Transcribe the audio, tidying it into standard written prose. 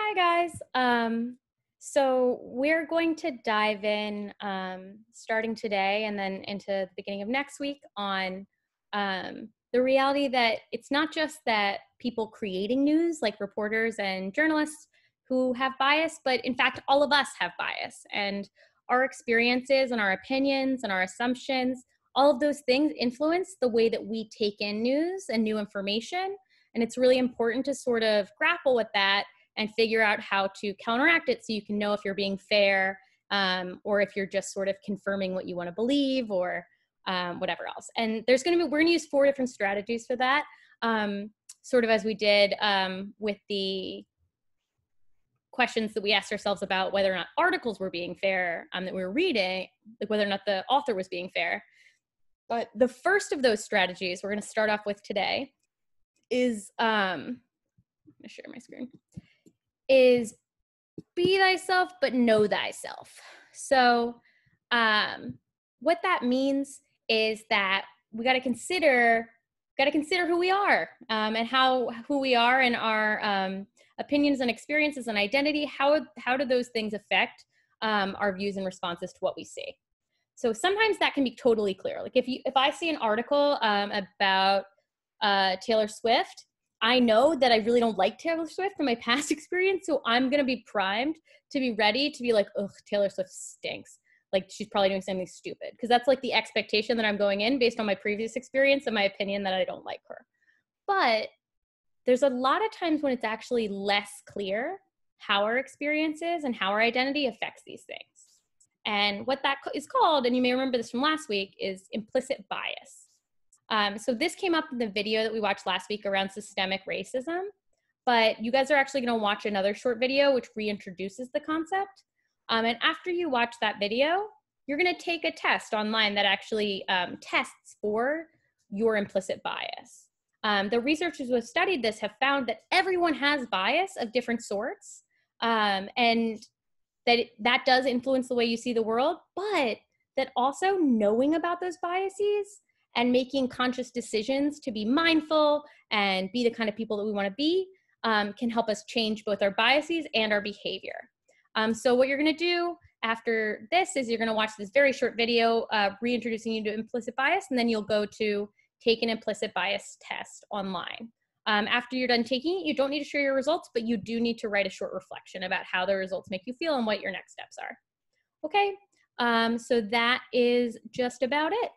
Hi guys. So we're going to dive in starting today and then into the beginning of next week on the reality that it's not just that people creating news, like reporters and journalists who have bias, but in fact, all of us have bias. And our experiences and our opinions and our assumptions, all of those things influence the way that we take in news and new information. And it's really important to sort of grapple with that and figure out how to counteract it so you can know if you're being fair or if you're just sort of confirming what you want to believe or whatever else. And we're going to use 4 different strategies for that, sort of as we did with the questions that we asked ourselves about whether or not articles were being fair that we were reading, like whether or not the author was being fair. But the first of those strategies we're going to start off with today is, I'm going to share my screen, is be thyself, but know thyself. So what that means is that we got to consider who we are and who we are and our opinions and experiences and identity. How do those things affect our views and responses to what we see? So sometimes that can be totally clear. Like if I see an article about Taylor Swift, I know that I really don't like Taylor Swift from my past experience, so I'm going to be primed to be ready to be like, ugh, Taylor Swift stinks. Like, she's probably doing something stupid. Because that's like the expectation that I'm going in based on my previous experience and my opinion that I don't like her. But there's a lot of times when it's actually less clear how our experiences and how our identity affects these things. And what that is called, and you may remember this from last week, is implicit bias. So this came up in the video that we watched last week around systemic racism, but you guys are actually going to watch another short video which reintroduces the concept. And after you watch that video, you're going to take a test online that actually tests for your implicit bias. The researchers who have studied this have found that everyone has bias of different sorts, and that does influence the way you see the world, but that also knowing about those biases and making conscious decisions to be mindful and be the kind of people that we want to be can help us change both our biases and our behavior. So what you're going to do after this is you're going to watch this very short video reintroducing you to implicit bias, and then you'll go to take an implicit bias test online. After you're done taking it, you don't need to share your results, but you do need to write a short reflection about how the results make you feel and what your next steps are. Okay, so that is just about it.